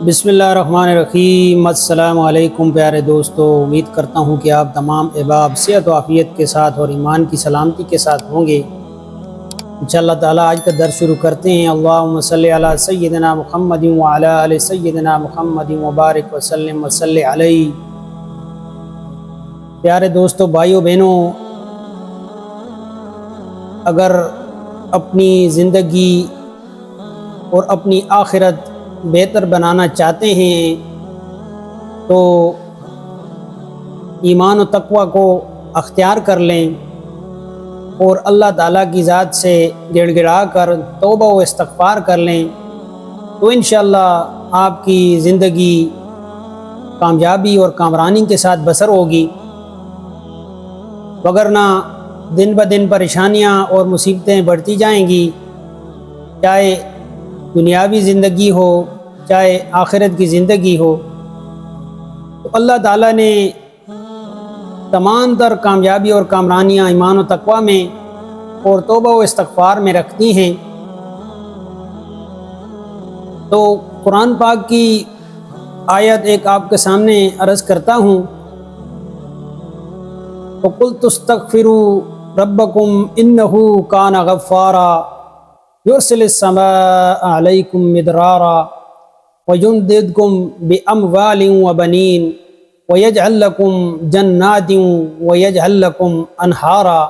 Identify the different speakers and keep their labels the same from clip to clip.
Speaker 1: بسم اللہ الرحمن الرحیم۔ السلام علیکم پیارے دوستو، امید کرتا ہوں کہ آپ تمام احباب صحت و عافیت کے ساتھ اور ایمان کی سلامتی کے ساتھ ہوں گے۔ انشاءاللہ تعالی آج کا درس شروع کرتے ہیں۔ اللہم صلی علی سیدنا محمد وعلی آل سیدنا محمد وبارک وسلم وصلی علیہ۔ پیارے دوستو، بھائیو بہنوں، اگر اپنی زندگی اور اپنی آخرت بہتر بنانا چاہتے ہیں تو ایمان و تقوی کو اختیار کر لیں اور اللہ تعالیٰ کی ذات سے گڑ گڑا کر توبہ و استغفار کر لیں تو انشاءاللہ آپ کی زندگی کامیابی اور کامرانی کے ساتھ بسر ہوگی، وگرنہ دن بدن پریشانیاں اور مصیبتیں بڑھتی جائیں گی، چاہے دنیاوی زندگی ہو چاہے آخرت کی زندگی ہو۔ تو اللہ تعالیٰ نے تمام تر کامیابی اور کامرانیاں ایمان و تقوی میں اور توبہ و استغفار میں رکھتی ہیں۔ تو قرآن پاک کی آیت ایک آپ کے سامنے عرض کرتا ہوں۔ وَقُلْتُ اسْتَغْفِرُوا رَبَّكُمْ إِنَّهُ كَانَ غَفَّارًا يُرْسِلِ السَّمَاءَ عَلَيْكُمْ مِدْرَارًا وَيُمْدِدْكُمْ بِأَمْوَالٍ وَبَنِينَ وَيَجْعَلْ لَكُمْ جَنَّاتٍ وَيَجْعَلْ لَكُمْ أَنْهَارًا۔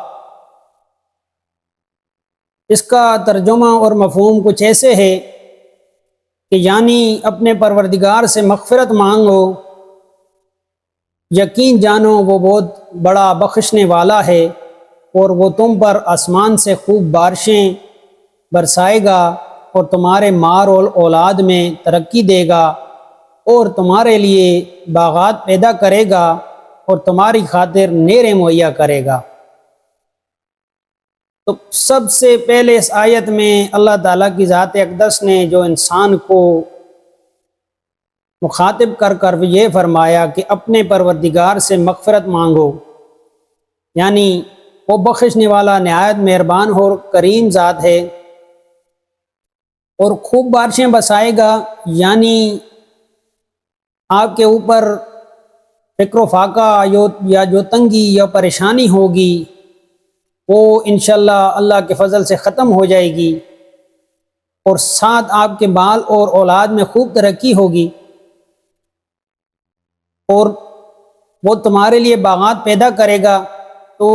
Speaker 1: اس کا ترجمہ اور مفہوم کچھ ایسے ہے کہ یعنی اپنے پروردگار سے مغفرت مانگو، یقین جانو وہ بہت بڑا بخشنے والا ہے، اور وہ تم پر آسمان سے خوب بارشیں برسائے گا اور تمہارے مال اور اولاد میں ترقی دے گا، اور تمہارے لیے باغات پیدا کرے گا اور تمہاری خاطر نہریں مہیا کرے گا۔ تو سب سے پہلے اس آیت میں اللہ تعالیٰ کی ذات اقدس نے جو انسان کو مخاطب کر کر یہ فرمایا کہ اپنے پروردگار سے مغفرت مانگو، یعنی وہ بخشنے والا نہایت مہربان اور کریم ذات ہے، اور خوب بارشیں برسائے گا، یعنی آپ کے اوپر فکر و فاقہ یا جو تنگی یا پریشانی ہوگی وہ انشاءاللہ اللہ کے فضل سے ختم ہو جائے گی، اور ساتھ آپ کے مال اور اولاد میں خوب ترقی ہوگی، اور وہ تمہارے لیے باغات پیدا کرے گا۔ تو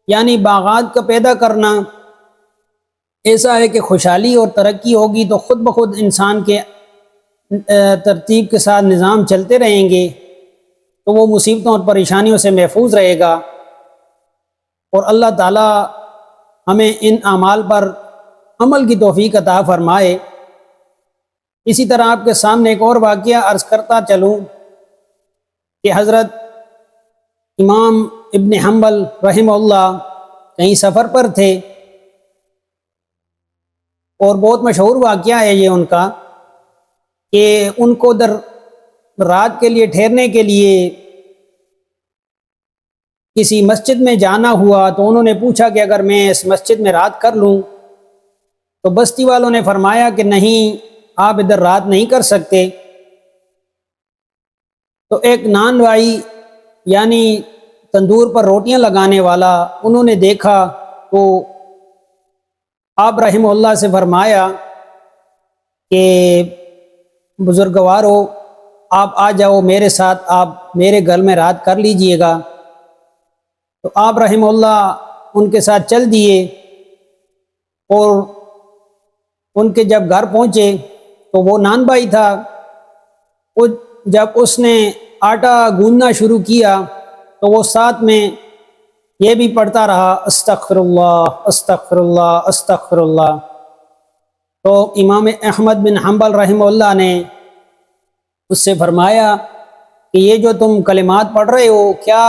Speaker 1: یعنی باغات کا پیدا کرنا ایسا ہے کہ خوشحالی اور ترقی ہوگی تو خود بخود انسان کے ترتیب کے ساتھ نظام چلتے رہیں گے، تو وہ مصیبتوں اور پریشانیوں سے محفوظ رہے گا، اور اللہ تعالی ہمیں ان اعمال پر عمل کی توفیق عطا فرمائے۔ اسی طرح آپ کے سامنے ایک اور واقعہ عرض کرتا چلوں کہ حضرت امام ابن حنبل رحمہ اللہ کہیں سفر پر تھے، اور بہت مشہور واقعہ ہے یہ ان کا کہ ان کو رات کے لیے ٹھہرنے کے لیے کسی مسجد میں جانا ہوا، تو انہوں نے پوچھا کہ اگر میں اس مسجد میں رات کر لوں، تو بستی والوں نے فرمایا کہ نہیں، آپ ادھر رات نہیں کر سکتے۔ تو ایک نان بھائی یعنی تندور پر روٹیاں لگانے والا، انہوں نے دیکھا تو آپ رحمہ اللہ سے فرمایا کہ بزرگوارو، آپ آ جاؤ میرے ساتھ، آپ میرے گھر میں رات کر لیجئے گا۔ تو آپ رحمہ اللہ ان کے ساتھ چل دیے، اور ان کے جب گھر پہنچے تو وہ نان بھائی تھا، جب اس نے آٹا گوندنا شروع کیا تو وہ ساتھ میں یہ بھی پڑھتا رہا، استغفر اللہ استغفر اللہ استغفر اللہ۔ تو امام احمد بن حنبل رحمہ اللہ نے اس سے فرمایا کہ یہ جو تم کلمات پڑھ رہے ہو، کیا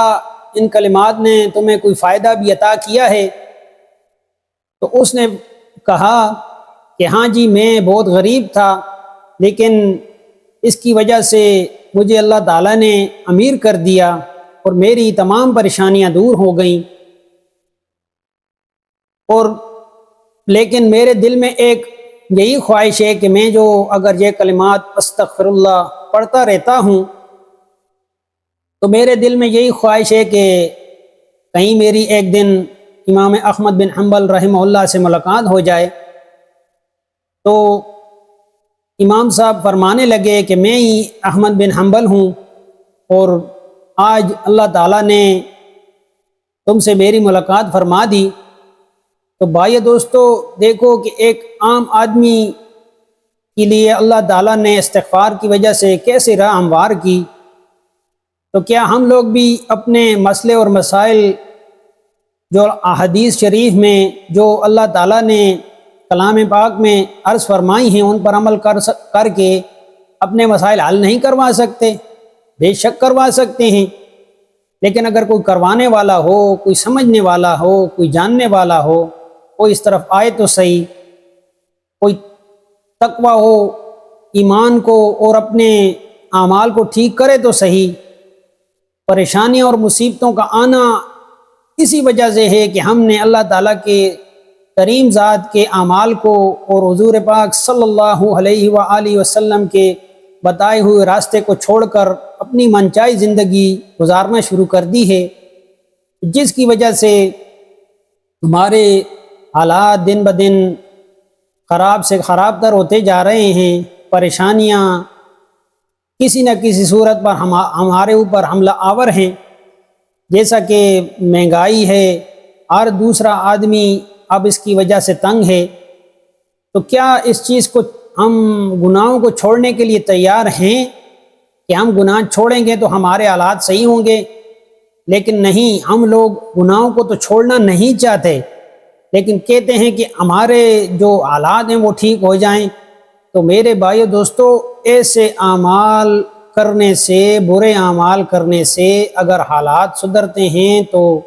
Speaker 1: ان کلمات نے تمہیں کوئی فائدہ بھی عطا کیا ہے؟ تو اس نے کہا کہ ہاں جی، میں بہت غریب تھا، لیکن اس کی وجہ سے مجھے اللہ تعالیٰ نے امیر کر دیا اور میری تمام پریشانیاں دور ہو گئیں، اور لیکن میرے دل میں ایک یہی خواہش ہے کہ میں جو اگر یہ کلمات استغفر اللہ پڑھتا رہتا ہوں تو میرے دل میں یہی خواہش ہے کہ کہیں میری ایک دن امام احمد بن حنبل رحمہ اللہ سے ملاقات ہو جائے۔ تو امام صاحب فرمانے لگے کہ میں ہی احمد بن حنبل ہوں اور آج اللہ تعالیٰ نے تم سے میری ملاقات فرما دی۔ تو بھائی دوستو دیکھو کہ ایک عام آدمی کے لیے اللہ تعالیٰ نے استغفار کی وجہ سے کیسے راہ ہموار کی، تو کیا ہم لوگ بھی اپنے مسئلے اور مسائل جو احادیث شریف میں جو اللہ تعالیٰ نے کلام پاک میں عرض فرمائی ہیں ان پر عمل کر کے اپنے مسائل حل نہیں کروا سکتے؟ بے شک کروا سکتے ہیں، لیکن اگر کوئی کروانے والا ہو، کوئی سمجھنے والا ہو، کوئی جاننے والا ہو، کوئی اس طرف آئے تو صحیح، کوئی تقوی ہو ایمان کو اور اپنے اعمال کو ٹھیک کرے تو صحیح۔ پریشانیاں اور مصیبتوں کا آنا اسی وجہ سے ہے کہ ہم نے اللہ تعالیٰ کے کریم ذات کے اعمال کو اور حضور پاک صلی اللہ علیہ وآلہ وسلم کے بتائے ہوئے راستے کو چھوڑ کر اپنی منچائی زندگی گزارنا شروع کر دی ہے، جس کی وجہ سے ہمارے حالات دن بدن خراب سے خراب تر ہوتے جا رہے ہیں۔ پریشانیاں کسی نہ کسی صورت پر ہمارے اوپر حملہ آور ہیں، جیسا کہ مہنگائی ہے، ہر دوسرا آدمی اب اس کی وجہ سے تنگ ہے۔ تو کیا اس چیز کو ہم گناہوں کو چھوڑنے کے لیے تیار ہیں کہ ہم گناہ چھوڑیں گے تو ہمارے حالات صحیح ہوں گے؟ لیکن نہیں، ہم لوگ گناہوں کو تو چھوڑنا نہیں چاہتے، لیکن کہتے ہیں کہ ہمارے جو حالات ہیں وہ ٹھیک ہو جائیں۔ تو میرے بھائیو دوستو، ایسے اعمال کرنے سے، برے اعمال کرنے سے اگر حالات سدھرتے ہیں تو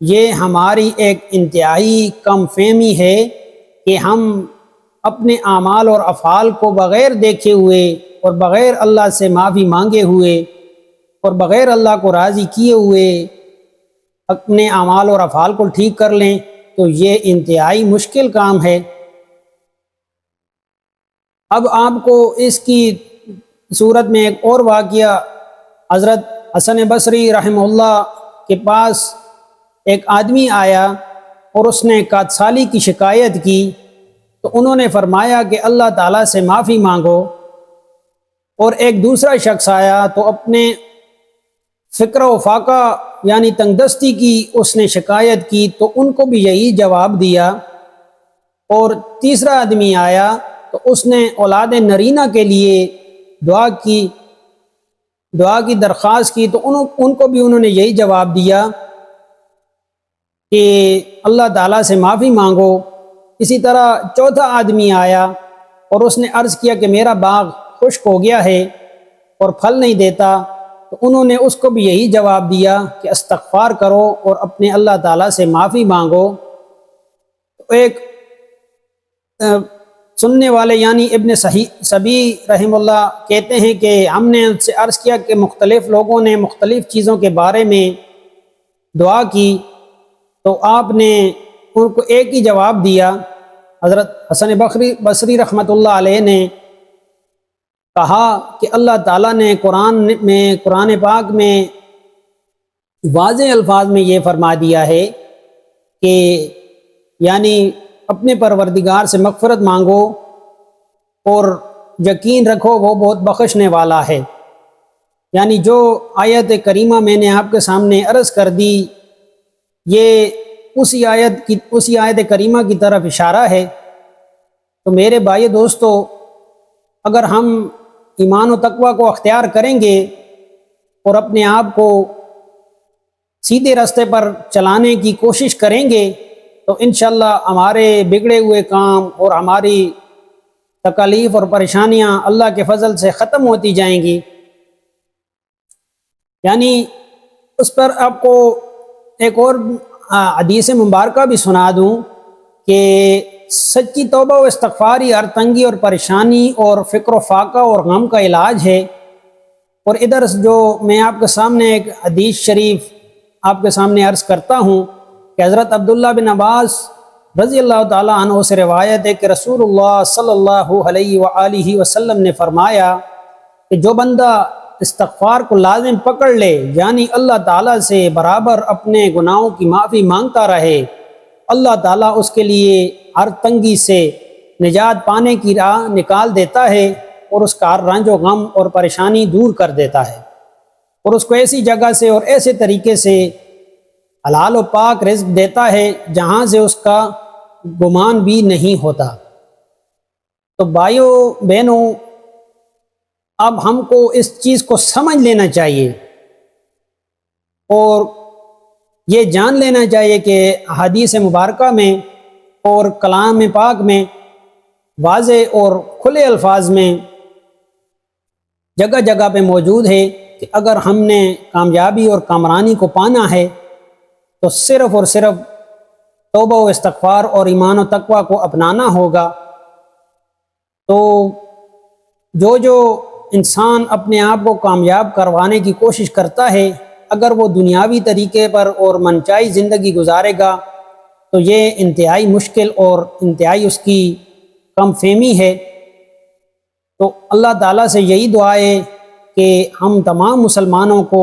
Speaker 1: یہ ہماری ایک انتہائی کم فہمی ہے کہ ہم اپنے اعمال اور افعال کو بغیر دیکھے ہوئے اور بغیر اللہ سے معافی مانگے ہوئے اور بغیر اللہ کو راضی کیے ہوئے اپنے اعمال اور افعال کو ٹھیک کر لیں، تو یہ انتہائی مشکل کام ہے۔ اب آپ کو اس کی صورت میں ایک اور واقعہ، حضرت حسن بصری رحمہ اللہ کے پاس ایک آدمی آیا اور اس نے کاتسالی کی شکایت کی، تو انہوں نے فرمایا کہ اللہ تعالیٰ سے معافی مانگو۔ اور ایک دوسرا شخص آیا تو اپنے فقر و فاقہ یعنی تنگ دستی کی اس نے شکایت کی، تو ان کو بھی یہی جواب دیا۔ اور تیسرا آدمی آیا تو اس نے اولاد نرینہ کے لیے دعا کی درخواست کی، تو ان کو بھی انہوں نے یہی جواب دیا کہ اللہ تعالیٰ سے معافی مانگو۔ اسی طرح چوتھا آدمی آیا اور اس نے عرض کیا کہ میرا باغ خشک ہو گیا ہے اور پھل نہیں دیتا، تو انہوں نے اس کو بھی یہی جواب دیا کہ استغفار کرو اور اپنے اللہ تعالیٰ سے معافی مانگو۔ ایک سننے والے یعنی ابن سبی رحمہ اللہ کہتے ہیں کہ ہم نے ان سے عرض کیا کہ مختلف لوگوں نے مختلف چیزوں کے بارے میں دعا کی، تو آپ نے ان کو ایک ہی جواب دیا۔ حضرت حسن بصری رحمۃ اللہ علیہ نے کہا کہ اللہ تعالیٰ نے قرآن پاک میں واضح الفاظ میں یہ فرما دیا ہے کہ یعنی اپنے پروردگار سے مغفرت مانگو اور یقین رکھو وہ بہت بخشنے والا ہے۔ یعنی جو آیت کریمہ میں نے آپ کے سامنے عرض کر دی، یہ اسی آیت کریمہ کی طرف اشارہ ہے۔ تو میرے بھائی دوستو، اگر ہم ایمان و تقوی کو اختیار کریں گے اور اپنے آپ کو سیدھے راستے پر چلانے کی کوشش کریں گے تو انشاءاللہ ہمارے بگڑے ہوئے کام اور ہماری تکالیف اور پریشانیاں اللہ کے فضل سے ختم ہوتی جائیں گی۔ یعنی اس پر آپ کو ایک اور حدیث مبارکہ بھی سنا دوں کہ سچی توبہ و استغفار ہی ہر تنگی اور پریشانی اور فکر و فاقہ اور غم کا علاج ہے۔ اور ادھر جو میں آپ کے سامنے ایک حدیث شریف آپ کے سامنے عرض کرتا ہوں کہ حضرت عبداللہ بن عباس رضی اللہ تعالیٰ عنہ سے روایت ہے کہ رسول اللہ صلی اللہ علیہ وآلہ وسلم نے فرمایا کہ جو بندہ استغفار کو لازم پکڑ لے، یعنی اللہ تعالیٰ سے برابر اپنے گناہوں کی معافی مانگتا رہے، اللہ تعالیٰ اس کے لیے ہر تنگی سے نجات پانے کی راہ نکال دیتا ہے اور اس کا ہر رنج و غم اور پریشانی دور کر دیتا ہے، اور اس کو ایسی جگہ سے اور ایسے طریقے سے حلال و پاک رزق دیتا ہے جہاں سے اس کا گمان بھی نہیں ہوتا۔ تو بھائیوں بہنوں، اب ہم کو اس چیز کو سمجھ لینا چاہیے اور یہ جان لینا چاہیے کہ حدیث مبارکہ میں اور کلام پاک میں واضح اور کھلے الفاظ میں جگہ جگہ پہ موجود ہے کہ اگر ہم نے کامیابی اور کامرانی کو پانا ہے تو صرف اور صرف توبہ و استغفار اور ایمان و تقوی کو اپنانا ہوگا۔ تو جو انسان اپنے آپ کو کامیاب کروانے کی کوشش کرتا ہے، اگر وہ دنیاوی طریقے پر اور منچائی زندگی گزارے گا تو یہ انتہائی مشکل اور انتہائی اس کی کم فہمی ہے۔ تو اللہ تعالیٰ سے یہی دعا ہے کہ ہم تمام مسلمانوں کو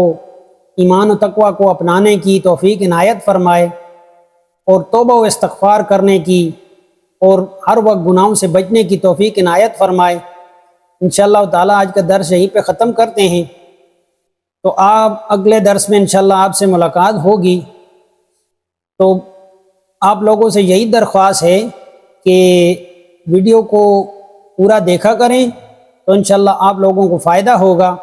Speaker 1: ایمان و تقوی کو اپنانے کی توفیق عنایت فرمائے اور توبہ و استغفار کرنے کی اور ہر وقت گناہوں سے بچنے کی توفیق عنایت فرمائے۔ انشاءاللہ تعالیٰ آج کا درس یہیں پہ ختم کرتے ہیں، تو آپ اگلے درس میں انشاءاللہ آپ سے ملاقات ہوگی۔ تو آپ لوگوں سے یہی درخواست ہے کہ ویڈیو کو پورا دیکھا کریں تو انشاءاللہ آپ لوگوں کو فائدہ ہوگا۔